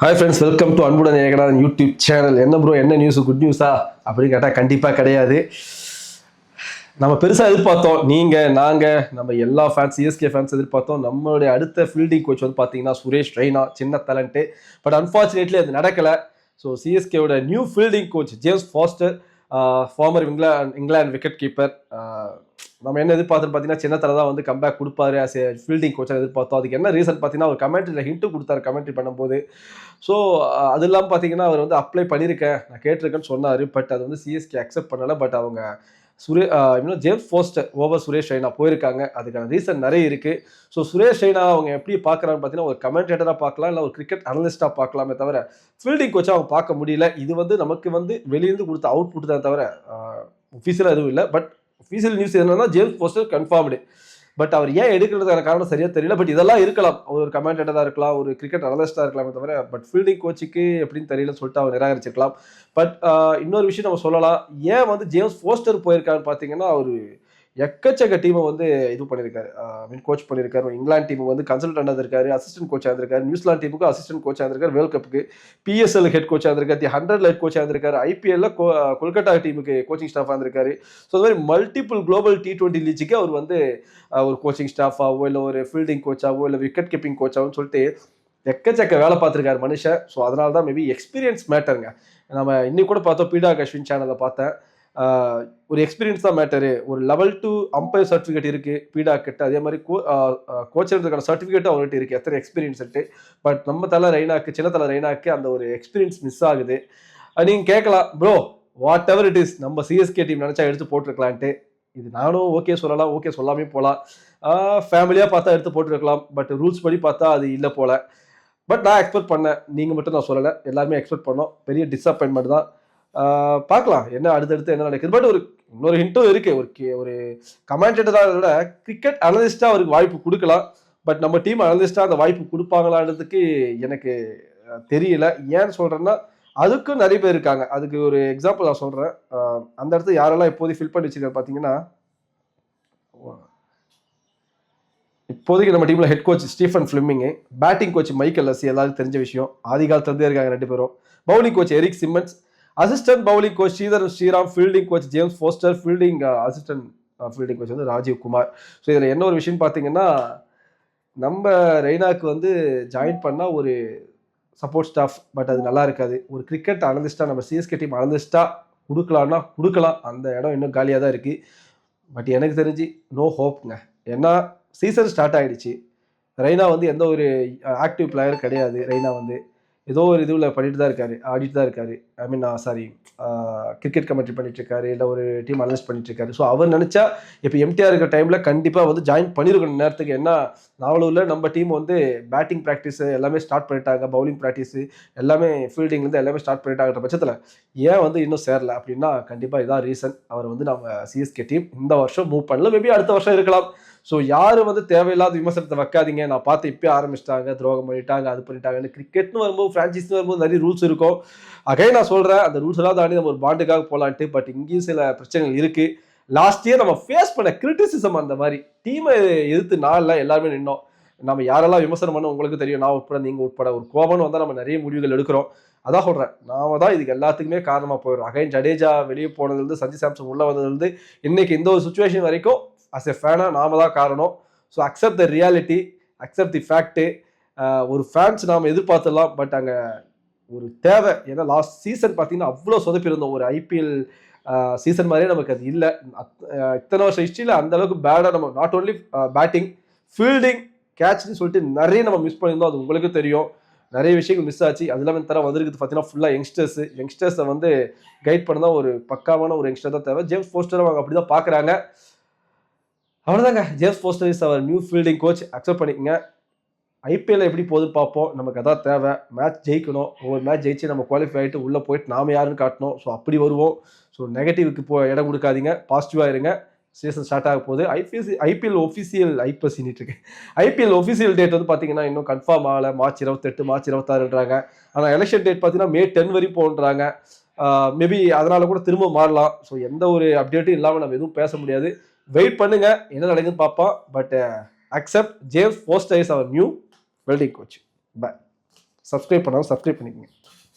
Hi friends, welcome to அன்புடன் Ekanathan YouTube channel. என்ன bro, என்ன நியூஸ்? குட் நியூஸா அப்படின்னு கேட்டால் கண்டிப்பாக கிடையாது. நம்ம பெருசாக எதிர்பார்த்தோம், நாங்கள் நம்ம எல்லா ஃபேன்ஸ், சிஎஸ்கே ஃபேன்ஸ் எதிர்பார்த்தோம். நம்மளுடைய அடுத்த ஃபீல்டிங் கோச் வந்து பார்த்தீங்கன்னா சுரேஷ் ரெய்னா, சின்ன டேலண்ட்டு. பட் அன்ஃபார்ச்சுனேட்லி அது நடக்கலை. ஸோ சிஎஸ்கேவோட new fielding coach James Foster, former England wicket keeper. நம்ம என்ன எதிர்பார்த்துன்னு பார்த்தீங்கன்னா சின்ன தலை தான் வந்து கம்பேக் கொடுப்பாரு ஆஸ் ஏ ஃபீல்டிங் கோச்சாக எதிர்பார்த்தோம். அதுக்கு என்ன ரீசன் பார்த்தீங்கன்னா, ஒரு கமெண்ட்ரியில் ஹிண்ட்டு கொடுத்தாரு கமெண்ட்ரி பண்ணும்போது. ஸோ அது இல்லாமல் பார்த்தீங்கன்னா, அவர் வந்து அப்ளை பண்ணியிருக்கேன், நான் கேட்டிருக்கேன்னு சொன்னார். பட் அது வந்து சிஎஸ்கே அக்செப்ட் பண்ணலை. பட் அவங்க இன்னும் James Foster over Suresh Raina போயிருக்காங்க. அதுக்கான ரீசன் நிறைய இருக்குது. ஸோ சுரேஷ் ரெய்னா அவங்க எப்படி பார்க்குறான்னு பார்த்தீங்கன்னா, ஒரு கமெண்டேட்டராக பார்க்கலாம், இல்லை ஒரு கிரிக்கெட் அனலிஸ்ட்டாக பார்க்கலாமே தவிர ஃபீல்டிங் கோச்சாக அவங்க பார்க்க முடியல. இது வந்து நமக்கு வந்து வெளியிருந்து கொடுத்த அவுட்புட் தான் தவிர ஒஃபீஷியலாக எதுவும் இல்லை. பட் ஒஃபீஷியல் நியூஸ் என்னன்னா ஜேம்ஸ் ஃபாஸ்டர் கன்ஃபார்ம்டு. பட் அவர் ஏன் எடுக்கிறதுக்கான காரணம் சரியா தெரியல. பட் இதெல்லாம் இருக்கலாம், ஒரு கமெண்டேட்டராக இருக்கலாம், ஒரு கிரிக்கெட் அனலிஸ்டாக இருக்கலாமே தவிர பட் ஃபீல்டிங் கோச்சுக்கு எப்படின்னு தெரியலன்னு சொல்லிட்டு அவர் நிராகரிச்சிருக்கலாம். பட் இன்னொரு விஷயம் நம்ம சொல்லலாம், ஏன் வந்து ஜேம்ஸ் ஃபாஸ்டர் போயிருக்காருன்னு பார்த்தீங்கன்னா, அவர் எக்கச்சக்க டீமை வந்து இது பண்ணியிருக்காரு, கோச் பண்ணியிருக்காரு. இங்கிலாந்து டீமுக்கு வந்து கன்சல்டன்ட் இருந்திருக்காரு, அசிஸ்டன்ட் கோச்சாக இருந்திருக்காரு. நியூசிலாந்து டீமுக்கு அசிஸ்டன்ட் கோச்சாக இருந்திருக்காரு. வேர்ல்ட் கப்புக்கு பிஎஸ்எல் ஹெட் கோச்சாக இருந்திருக்காரு. 100 ஹெட் கோச்சாக இருந்திருக்காரு. ஐபிஎல்ல கொல்கத்தா டீமுக்கு கோச்சிங் ஸ்டாஃபாக இருந்திருக்காரு. ஸோ இந்த மாதிரி மல்டிபிள் குளோபல் T20 லீச்சுக்கு அவர் வந்து ஒரு கோச்சிங் ஸ்டாஃபாவோ, இல்லை ஒரு ஃபீல்டிங் கோச்சாவோ, இல்லை விக்கெட் கீப்பிங் கோச்சாவோன்னு சொல்லிட்டு எக்கச்சக்க வேலை பார்த்துருக்காரு மனுஷன். ஸோ அதனால தான் மேபி எக்ஸ்பீரியன்ஸ் மேட்டருங்க. நம்ம இன்னைக்கு கூட பார்த்தோம், பீடாக் அஸ்வின் சேனலில் பார்த்தேன். ஒரு எக்ஸ்பீரியன்ஸ் தான் மேட்டரு. ஒரு லெவல் 2 அம்பையர் சர்டிஃபிகேட் இருக்கு பீடா கிட்ட. அதே மாதிரி கோச்சர்ன்றதுக்கான சர்டிஃபிகேட்டும் அவர்கிட்ட இருக்கு, எத்தனை எக்ஸ்பீரியன்ஸ் இருக்கு. பட் நம்ம சின்ன தலை ரெய்னாக்கு அந்த ஒரு எக்ஸ்பீரியன்ஸ் மிஸ் ஆகுது. நீங்க கேட்கலாம், bro what ever it is, நம்ம சிஎஸ்கே டீம் நினைச்சா எடுத்து போட்டிருக்கலான்ட்டு. இது நானும் ஓகே சொல்லலாம், ஓகே சொல்லாமே போகலாம். ஃபேமிலியா பார்த்தா எடுத்து போட்டிருக்கலாம். பட் ரூல்ஸ் படி பார்த்தா அது இல்லை போல. பட் நான் எக்ஸ்பெக்ட் பண்ணேன், நீங்க மட்டும் நான் சொல்லலை, எல்லாருமே எக்ஸ்பெக்ட் பண்ணோம். பெரிய டிஸப்பாயின்மெண்ட் தான். பார்க்கலாம் என்ன அடுத்தடுத்து என்ன நடக்குது. பட் இன்னொரு ஹிண்ட்டும் இருக்கு, ஒரு கமெண்டேட்டராக விட கிரிக்கெட் அனலிஸ்டா அவருக்கு வாய்ப்பு கொடுக்கலாம். பட் நம்ம டீம் அனலிஸ்டா அந்த வாய்ப்பு கொடுப்பாங்களான்றதுக்கு எனக்கு தெரியல. ஏன்னு சொல்றேன்னா, அதுக்கும் நிறைய பேர் இருக்காங்க. அதுக்கு ஒரு எக்ஸாம்பிள் நான் சொல்றேன். அந்த இடத்துல யாரெல்லாம் இப்போதைக்கு ஃபில் பண்ணி வச்சிருக்காரு பார்த்தீங்கன்னா, இப்போதைக்கு நம்ம டீம்ல head coach Stephen Fleming, batting coach Michael Hussey, எல்லாருக்கும் தெரிஞ்ச விஷயம். ஆதி காலத்துலேருந்தே இருக்காங்க 2 பேரும். Bowling coach Eric Simmons, assistant bowling coach Sriram, fielding coach James Foster, assistant fielding coach வந்து ராஜீவ் குமார். ஸோ இதில் என்ன ஒரு விஷயம் பார்த்தீங்கன்னா, நம்ம ரெய்னாக்கு வந்து ஜாயின் பண்ணால் ஒரு சப்போர்ட் ஸ்டாஃப், பட் அது நல்லா இருக்காது. ஒரு கிரிக்கெட் அனலிஸ்டாக நம்ம சிஎஸ்கே டீம் அனலிஸ்டாக கொடுக்கலான்னா கொடுக்கலாம். அந்த இடம் இன்னும் காலியாக தான் இருக்குது. பட் எனக்கு தெரிஞ்சு நோ ஹோப்ங்க. ஏன்னா சீசன் ஸ்டார்ட் ஆகிடுச்சு. ரெய்னா வந்து எந்த ஒரு ஆக்டிவ் பிளேயர் கிடையாது. ரெய்னா வந்து ஏதோ ஒரு இதுவில் பண்ணிட்டு தான் இருக்காரு, ஆடிட்டு தான் இருக்காரு. ஐ மீன் கிரிக்கெட் கமெண்ட்ரி பண்ணிட்டு இருக்காரு, இல்லை ஒரு டீம் அனலைஸ் பண்ணிட்டு இருக்காரு. ஸோ அவர் நினைச்சா இப்போ எம்டிஆர் இருக்கிற டைம்ல கண்டிப்பாக வந்து ஜாயின் பண்ணிருக்கணும் நேரத்துக்கு. என்ன நாவலூரில் நம்ம டீம் வந்து பேட்டிங் ப்ராக்டிஸ் எல்லாமே ஸ்டார்ட் பண்ணிட்டாங்க, பவுலிங் ப்ராக்டிஸ் எல்லாமே, ஃபீல்டிங்லேருந்து எல்லாமே ஸ்டார்ட் பண்ணிட்டாங்கன்ற பட்சத்தில் ஏன் வந்து இன்னும் சேரல அப்படின்னா, கண்டிப்பாக இதான் ரீசன். அவர் வந்து நம்ம சிஎஸ்கே டீம் இந்த வருஷம் மூவ் பண்ணல, மேபி அடுத்த வருஷம் இருக்கலாம். ஸோ யாரும் வந்து தேவையில்லாத விமர்சனத்தை வைக்காதீங்க. நான் பார்த்து இப்பயே ஆரம்பிச்சிட்டாங்க, துரோகம் பண்ணிட்டாங்க, அது பண்ணிட்டாங்கன்னு. கிரிக்கெட்னு வரும்போது, ஃப்ரான்ச்சைஸ்னு வரும்போது நிறைய ரூல்ஸ் இருக்கும். நான் சொல்கிறேன், அந்த ரூல்ஸ் எல்லாம் தாண்டி நம்ம ஒரு பாண்டுக்காக போகலான்ட்டு. பட் இங்கேயும் சில பிரச்சனைகள் இருக்குது. லாஸ்ட் இயர் நம்ம ஃபேஸ் பண்ண கிரிட்டிசிசம், அந்த மாதிரி டீமை எதிர்த்து நாளில் எல்லாருமே நின்னோம். நம்ம யாரெல்லாம் விமர்சனம் பண்ண உங்களுக்கு தெரியும், நான் உட்பட, நீங்கள் உட்பட. ஒரு கோபம்னு வந்தால் நம்ம நிறைய முடிவுகள் எடுக்கிறோம். அதான் சொல்கிறேன், நாம தான் இதுக்கு எல்லாத்துக்குமே காரணமாக போயிடும். ஜடேஜா வெளியே போனதுலேருந்து, சஞ்சு சாம்சன் உள்ளே வந்ததுலேருந்து, இன்னைக்கு இந்த ஒரு சுச்சுவேஷன் வரைக்கும் அஸ் எ ஃபேனா நாம தான் காரணம். So accept the reality, accept the fact. ஒரு ஃபேன்ஸ் நாம் எதிர்பார்த்துடலாம், பட் அங்கே ஒரு தேவை. ஏன்னா லாஸ்ட் சீசன் பார்த்தீங்கன்னா அவ்வளோ சொதப்பிருந்தோம். ஒரு ஐபிஎல் சீசன் மாதிரியே நமக்கு அது இல்லை. இத்தனை வருஷம் ஹிஸ்ட்ரியில் அந்த அளவுக்கு பேடாக நம்ம நாட் ஓன்லி பேட்டிங், ஃபீல்டிங், கேட்ச்னு சொல்லிட்டு நிறைய நம்ம மிஸ் பண்ணியிருந்தோம். அது உங்களுக்கும் தெரியும். நிறைய விஷயங்கள் மிஸ் ஆச்சு. அது இல்லாமல் தர வந்திருக்குது பார்த்தீங்கன்னா ஃபுல்லாக யங்ஸ்டர்ஸை வந்து கைட் பண்ண தான் ஒரு பக்காவான ஒரு யங்ஸ்டர் தான் தேவை. ஜேம்ஸ் ஃபாஸ்டர் அவங்க அப்படி தான் பார்க்குறாங்க. அவ்வளோதாங்க, James Foster is our new fielding coach. Accept பண்ணிக்கங்க. ஐபிஎல் எப்படி போகுதுன்னு பார்ப்போம். நமக்கு அதான் தேவை. மேட்ச் ஜெயிக்கணும். ஒவ்வொரு மேட்ச் ஜெயிச்சு நம்ம குவாலிஃபை ஆகிட்டு உள்ளே போயிட்டு நாம் யாருன்னு காட்டணும். ஸோ அப்படி வருவோம். ஸோ நெகட்டிவ்க்கு இடம் கொடுக்காதீங்க, பாசிட்டிவாக இருங்க. சீசன் ஸ்டார்ட் ஆக போகுது. ஐபிஎல் ஒஃபிஷியல் டேட் வந்து பார்த்தீங்கன்னா இன்னும் கன்ஃபார்ம் ஆகலை. மார்ச் 28, மார்ச் 26ன்றாங்க. ஆனால் எலெக்ஷன் டேட் பார்த்தீங்கன்னா May 10 வரைக்கும் போன்றாங்க. மேபி அதனால கூட திரும்ப மாறலாம். ஸோ எந்த ஒரு அப்டேட்டும் இல்லாமல் நம்ம எதுவும் பேச முடியாது. வெயிட் பண்ணுங்க, என்ன நடக்குதுன்னு பார்ப்போம். But accept James Foster is our new fielding coach. Bye. Subscribe பண்ணாலும் சப்ஸ்கிரைப் பண்ணிக்கோங்க.